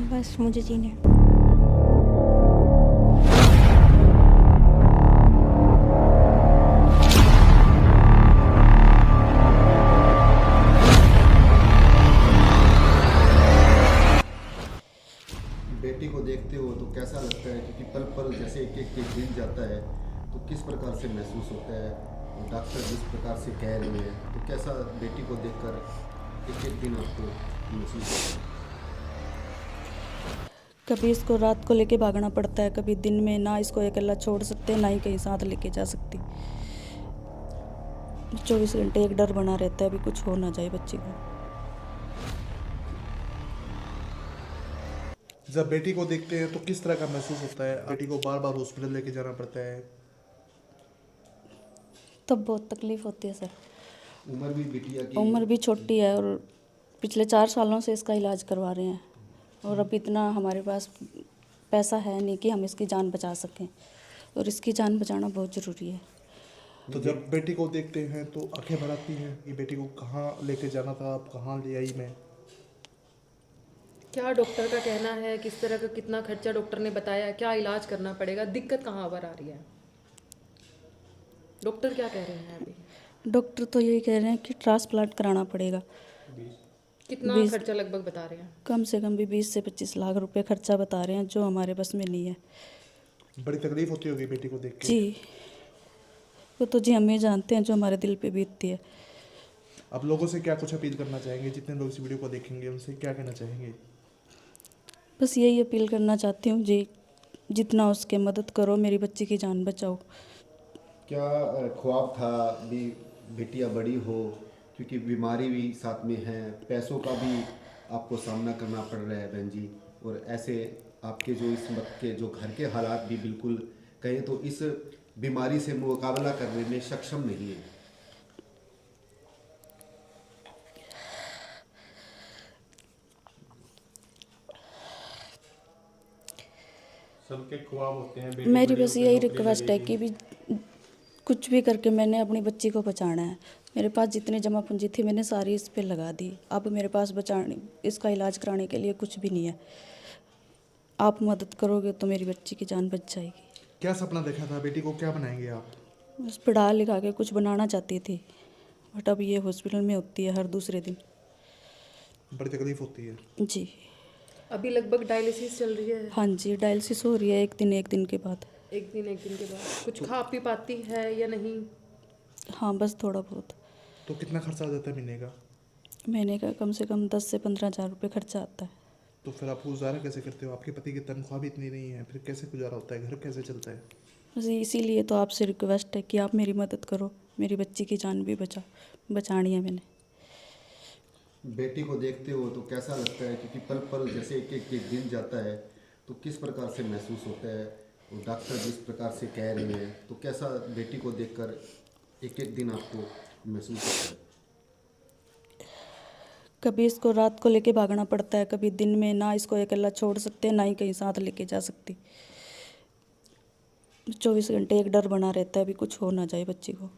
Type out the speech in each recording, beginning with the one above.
बस मुझे जीने। बेटी को देखते हो तो कैसा लगता है, क्योंकि पल पल जैसे एक एक दिन जाता है तो किस प्रकार से महसूस होता है, और डॉक्टर जिस प्रकार से कह रहे हैं तो कैसा बेटी को देखकर एक एक दिन आपको महसूस होता है? कभी इसको रात को लेके भागना पड़ता है, कभी दिन में। ना इसको अकेला छोड़ सकते, ना ही कहीं साथ लेके जा सकती। 24 घंटे एक डर बना रहता है, अभी कुछ हो ना जाए बच्ची को। जब बेटी को देखते हैं तो किस तरह का महसूस होता है? बेटी को बार बार हॉस्पिटल लेके जाना पड़ता है। तब बहुत तकलीफ होती है सर। उम्र भी बिटिया की उम्र भी छोटी है और पिछले 4 सालों से इसका इलाज करवा रहे हैं, और अब इतना हमारे पास पैसा है नहीं कि हम इसकी जान बचा सकें, और इसकी जान बचाना बहुत ज़रूरी है। तो जब बेटी को देखते हैं तो आंखें भर आती हैं कि बेटी को कहाँ लेके जाना था, अब कहाँ ले आई मैं। क्या डॉक्टर का कहना है, किस तरह का कितना खर्चा डॉक्टर ने बताया, क्या इलाज करना पड़ेगा, दिक्कत कहाँ पर आ रही है, डॉक्टर क्या कह रहे हैं अभी? डॉक्टर तो यही कह रहे हैं कि ट्रांसप्लांट कराना पड़ेगा। कितना खर्चा लगभग बता रहे हैं? कम से कम भी 20 से 25 लाख रुपए खर्चा बता रहे हैं, जो हमारे बस में नहीं है। बड़ी तकलीफ होती होगी बेटी को देख के। जी, वो तो जी हम ही जानते हैं जो हमारे दिल पे बीतती है। अब लोगों से क्या कुछ अपील करना चाहेंगे? जितने लोग इस वीडियो को देखेंगे उनसे क्या कहना चाहेंगे? बस यही अपील करना चाहती हूँ जी, जितना हो सके मदद करो, मेरी बच्ची की जान बचाओ। क्या ख्वाब था भी बेटियां बड़ी हो, क्योंकि बीमारी भी साथ में है, पैसों का भी आपको सामना करना पड़ रहा है बहन जी, और ऐसे आपके जो इस वक्त के जो घर के हालात भी बिल्कुल कहें तो इस बीमारी से मुकाबला करने में सक्षम नहीं है। सबके ख्वाब होते हैं। मेरी बस यही रिक्वेस्ट है कि भी कुछ भी करके मैंने अपनी बच्ची को बचाना है। मेरे पास जितनी जमा पूंजी थी मैंने सारी इस पे लगा दी। अब मेरे पास बचाने, इसका इलाज कराने के लिए कुछ भी नहीं है। आप मदद करोगे तो मेरी बच्ची की जान बच जाएगी। क्या सपना देखा था? बेटी को क्या बनाएंगे आप? बस पढ़ा लिखा के कुछ बनाना चाहती थी, बट अब ये हॉस्पिटल में होती है हर दूसरे दिन। बड़ी तकलीफ होती है। जी अभी लगभग डायलिसिस चल रही है? हाँ जी, डायलिसिस हो रही है एक दिन के बाद। एक दिन के बाद कुछ खा पी पाती है या नहीं? हाँ बस थोड़ा बहुत। तो कितना खर्चा आ जाता है महीने का? महीने का कम से कम 10 से 15 हज़ार रुपये खर्चा आता है। तो फिर आप गुजारा कैसे करते हो? आपके पति की तनख्वाह भी इतनी नहीं है, फिर कैसे गुजारा होता है? घर कैसे चलता है? बस इसीलिए तो आपसे रिक्वेस्ट है कि आप मेरी मदद करो, मेरी बच्ची की जान भी बचानी है मैंने। बेटी को देखते हो तो कैसा लगता है, क्योंकि पल पल जैसे एक एक दिन जाता है तो किस प्रकार से महसूस होता है, और डॉक्टर जिस प्रकार से कह रहे हैं तो कैसा बेटी को देखकर एक एक दिन आपको महसूस होता है? कभी इसको रात को लेके भागना पड़ता है, कभी दिन में। ना इसको अकेला छोड़ सकते, ना ही कहीं साथ लेके जा सकती। 24 घंटे एक डर बना रहता है, अभी कुछ हो ना जाए बच्ची को।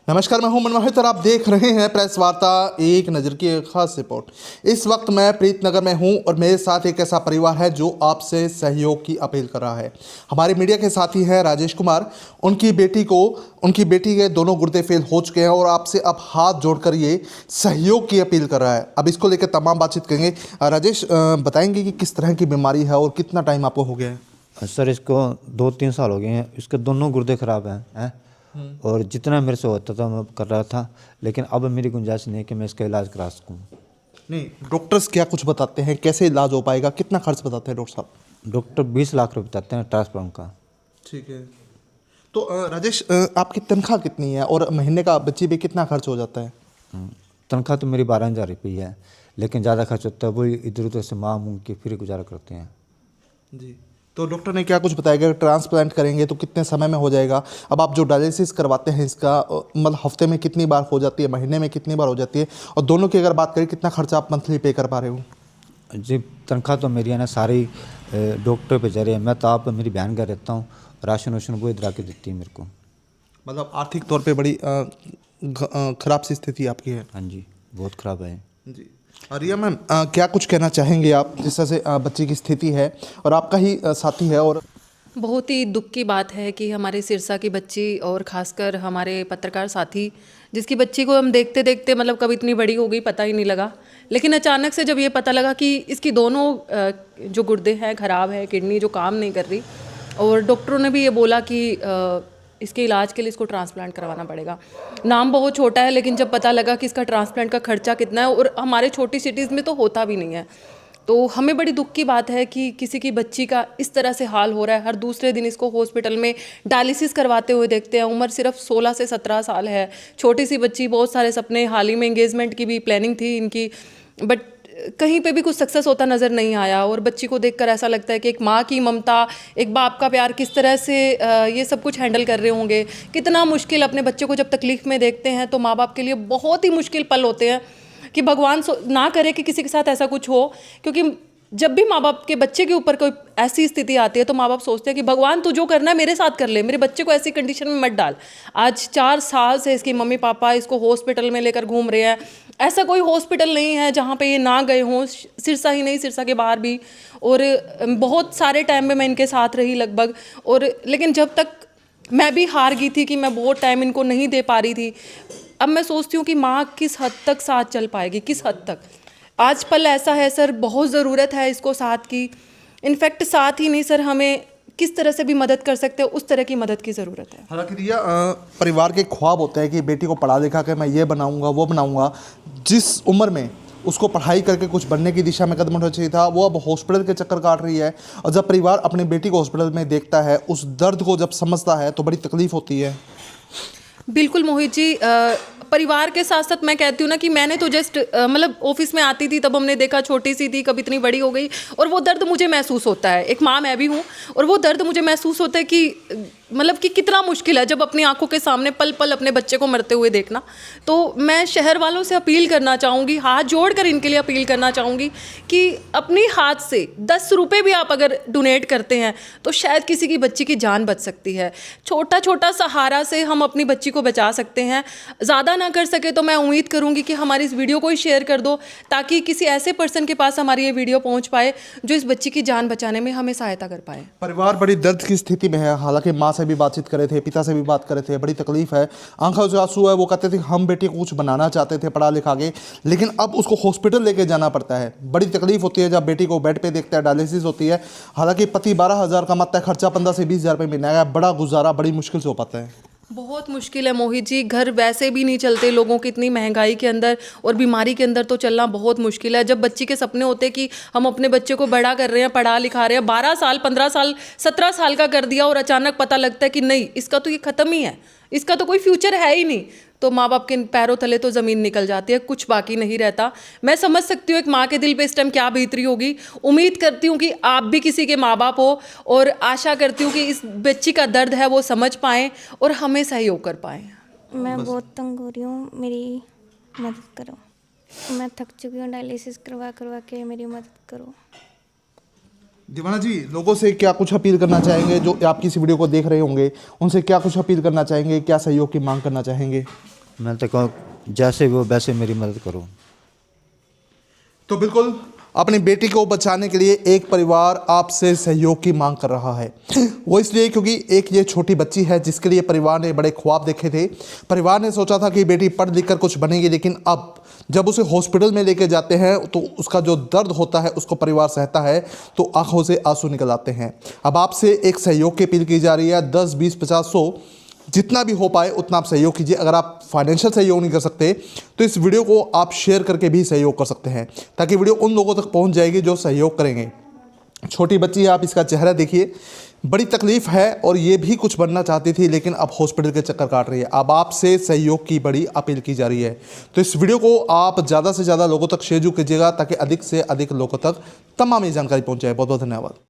नमस्कार, मैं हूं मनमोहित और आप देख रहे हैं प्रेस वार्ता एक नज़र की एक खास रिपोर्ट। इस वक्त मैं प्रीतनगर में हूं और मेरे साथ एक ऐसा परिवार है जो आपसे सहयोग की अपील कर रहा है। हमारे मीडिया के साथी हैं राजेश कुमार। उनकी बेटी के दोनों गुर्दे फेल हो चुके हैं और आपसे अब हाथ जोड़कर ये सहयोग की अपील कर रहा है। अब इसको लेकर तमाम बातचीत करेंगे। राजेश, बताएंगे कि किस तरह की बीमारी है और कितना टाइम आपको हो गया है? सर, इसको 2-3 साल हो गए हैं। इसके दोनों गुर्दे खराब हैं और जितना मेरे से होता था मैं कर रहा था, लेकिन अब मेरी गुंजाइश नहीं है कि मैं इसका इलाज करा सकूं। नहीं, डॉक्टर्स क्या कुछ बताते हैं, कैसे इलाज हो पाएगा, कितना खर्च बताते हैं डॉक्टर साहब? डॉक्टर 20 लाख रुपए बताते हैं ट्रांसप्लांट का। ठीक है। तो राजेश, आपकी तनख्वाह कितनी है और महीने का बच्ची पे कितना खर्च हो जाता है? तनख्वाह तो मेरी 12,000 रुपये है, लेकिन ज़्यादा खर्च होता है, वही इधर उधर से मांग मूंग के फिर गुजारा करते हैं। जी। तो डॉक्टर ने क्या कुछ बताया कि ट्रांसप्लांट करेंगे तो कितने समय में हो जाएगा? अब आप जो डायलिसिस करवाते हैं इसका मतलब हफ्ते में कितनी बार हो जाती है, महीने में कितनी बार हो जाती है, और दोनों की अगर बात करें कितना खर्चा आप मंथली पे कर पा रहे हो? जी, तनख्वाह तो मेरी है ना सारी डॉक्टर पे जा रही है। मैं तो आप मेरी बहन घर रहता हूँ, राशन वाशन वो इधर आके देती है मेरे को। मतलब आर्थिक तौर पे बड़ी खराब सी स्थिति आपकी है? हाँ जी, बहुत ख़राब है। जी। रिया मैम, क्या कुछ कहना चाहेंगे आप, जिस तरह से बच्ची की स्थिति है और आपका ही साथी है? और बहुत ही दुख की बात है कि हमारे सिरसा की बच्ची और ख़ासकर हमारे पत्रकार साथी, जिसकी बच्ची को हम देखते देखते मतलब कब इतनी बड़ी हो गई पता ही नहीं लगा, लेकिन अचानक से जब ये पता लगा कि इसकी दोनों जो गुर्दे हैं ख़राब है, किडनी जो काम नहीं कर रही, और डॉक्टरों ने भी ये बोला कि इसके इलाज के लिए इसको ट्रांसप्लांट करवाना पड़ेगा। नाम बहुत छोटा है, लेकिन जब पता लगा कि इसका ट्रांसप्लांट का खर्चा कितना है, और हमारे छोटी सिटीज़ में तो होता भी नहीं है, तो हमें बड़ी दुख की बात है कि किसी की बच्ची का इस तरह से हाल हो रहा है। हर दूसरे दिन इसको हॉस्पिटल में डायलिसिस करवाते हुए देखते हैं। उम्र सिर्फ 16 से 17 साल है, छोटी सी बच्ची, बहुत सारे सपने, हाल ही में एंगेजमेंट की भी प्लानिंग थी इनकी, बट कहीं पे भी कुछ सक्सेस होता नज़र नहीं आया। और बच्ची को देखकर ऐसा लगता है कि एक माँ की ममता, एक बाप का प्यार किस तरह से ये सब कुछ हैंडल कर रहे होंगे। कितना मुश्किल, अपने बच्चे को जब तकलीफ़ में देखते हैं तो माँ बाप के लिए बहुत ही मुश्किल पल होते हैं कि भगवान ना करे कि किसी के साथ ऐसा कुछ हो, क्योंकि जब भी माँ बाप के बच्चे के ऊपर कोई ऐसी स्थिति आती है तो माँ बाप सोचते हैं कि भगवान तू जो करना है मेरे साथ कर ले, मेरे बच्चे को ऐसी कंडीशन में मत डाल। आज 4 साल से इसकी मम्मी पापा इसको हॉस्पिटल में लेकर घूम रहे हैं। ऐसा कोई हॉस्पिटल नहीं है जहाँ पे ये ना गए हों, सिरसा ही नहीं, सिरसा के बाहर भी, और बहुत सारे टाइम में मैं इनके साथ रही लगभग। और लेकिन जब तक मैं भी हार गई थी कि मैं बहुत टाइम इनको नहीं दे पा रही थी, अब मैं सोचती हूँ कि माँ किस हद तक साथ चल पाएगी, किस हद तक। आज पल ऐसा है सर, बहुत ज़रूरत है इसको साथ की। इनफैक्ट साथ ही नहीं सर, हमें किस तरह से भी मदद कर सकते हो उस तरह की मदद की ज़रूरत है। हालांकि रिया, परिवार के ख्वाब होते हैं कि बेटी को पढ़ा लिखा के मैं ये बनाऊंगा वो बनाऊंगा। जिस उम्र में उसको पढ़ाई करके कुछ बनने की दिशा में कदम उठाना चाहिए था, वो अब हॉस्पिटल के चक्कर काट रही है। और जब परिवार अपनी बेटी को हॉस्पिटल में देखता है, उस दर्द को जब समझता है तो बड़ी तकलीफ होती है। बिल्कुल मोहित जी, परिवार के साथ साथ मैं कहती हूँ ना कि मैंने तो जस्ट मतलब ऑफिस में आती थी तब हमने देखा, छोटी सी थी, कब इतनी बड़ी हो गई, और वो दर्द मुझे महसूस होता है। एक माँ मैं भी हूँ, और वो दर्द मुझे महसूस होता है कि मतलब कि कितना मुश्किल है जब अपनी आंखों के सामने पल पल अपने बच्चे को मरते हुए देखना। तो मैं शहर वालों से अपील करना चाहूँगी, हाथ जोड़कर इनके लिए अपील करना चाहूँगी कि अपनी हाथ से 10 रुपये भी आप अगर डोनेट करते हैं तो शायद किसी की बच्ची की जान बच सकती है। छोटा छोटा सहारा से हम अपनी बच्ची को बचा सकते हैं। ज़्यादा ना कर सके तो मैं उम्मीद करूँगी कि हमारी इस वीडियो को ही शेयर कर दो, ताकि किसी ऐसे पर्सन के पास हमारी ये वीडियो पहुँच पाए जो इस बच्ची की जान बचाने में हमें सहायता कर पाए। परिवार बड़ी दर्द की स्थिति में है। हालांकि माँ से भी बातचीत करे थे, पिता से भी बात करे थे, बड़ी तकलीफ है, आंखों से आंसू है। वो कहते थे हम बेटी को कुछ बनाना चाहते थे पढ़ा लिखा के, लेकिन अब उसको हॉस्पिटल लेके जाना पड़ता है। बड़ी तकलीफ होती है जब बेटी को बेड पे देखता है, डायलिसिस होती है। हालांकि पति 12,000 कमाता है, खर्चा 15 से 20,000 रुपये महीना है। बड़ा गुजारा बड़ी मुश्किल से हो पाता है। बहुत मुश्किल है मोहित जी, घर वैसे भी नहीं चलते लोगों की, इतनी महंगाई के अंदर और बीमारी के अंदर तो चलना बहुत मुश्किल है। जब बच्ची के सपने होते हैं कि हम अपने बच्चे को बड़ा कर रहे हैं, पढ़ा लिखा रहे हैं, 12 साल 15 साल 17 साल का कर दिया, और अचानक पता लगता है कि नहीं, इसका तो ये ख़त्म ही है, इसका तो कोई फ्यूचर है ही नहीं, तो माँ बाप के पैरों तले तो ज़मीन निकल जाती है, कुछ बाकी नहीं रहता। मैं समझ सकती हूँ एक माँ के दिल पे इस टाइम क्या बीतरी होगी। उम्मीद करती हूँ कि आप भी किसी के माँ बाप हो, और आशा करती हूँ कि इस बच्ची का दर्द है वो समझ पाएँ और हमें सहयोग कर पाएँ। मैं बहुत तंग हो रही हूँ, मेरी मदद करो। मैं थक चुकी हूँ, डायलिसिस करवा करवा के, मेरी मदद करो। दीवाना जी, लोगों से क्या कुछ अपील करना चाहेंगे जो आपकी इस वीडियो को देख रहे होंगे? उनसे क्या कुछ अपील करना चाहेंगे, क्या सहयोग की मांग करना चाहेंगे? मैं तो कहूँ जैसे वो वैसे मेरी मदद करो। तो बिल्कुल अपनी बेटी को बचाने के लिए एक परिवार आपसे सहयोग की मांग कर रहा है। वो इसलिए क्योंकि एक ये छोटी बच्ची है जिसके लिए परिवार ने बड़े ख्वाब देखे थे। परिवार ने सोचा था कि बेटी पढ़ लिख कर कुछ बनेगी, लेकिन अब जब उसे हॉस्पिटल में लेके जाते हैं तो उसका जो दर्द होता है उसको परिवार सहता है तो आंखों से आंसू निकल आते हैं। अब आपसे एक सहयोग की अपील की जा रही है। 10, 20, 50, 100 जितना भी हो पाए उतना आप सहयोग कीजिए। अगर आप फाइनेंशियल सहयोग नहीं कर सकते तो इस वीडियो को आप शेयर करके भी सहयोग कर सकते हैं, ताकि वीडियो उन लोगों तक पहुंच जाएगी जो सहयोग करेंगे। छोटी बच्ची है, आप इसका चेहरा देखिए, बड़ी तकलीफ है और ये भी कुछ बनना चाहती थी, लेकिन अब हॉस्पिटल के चक्कर काट रही है। अब आपसे सहयोग की बड़ी अपील की जा रही है। तो इस वीडियो को आप ज़्यादा से ज़्यादा लोगों तक शेयर कीजिएगा, ताकि अधिक से अधिक लोगों तक तमाम ये जानकारी पहुँच जाए। बहुत बहुत धन्यवाद।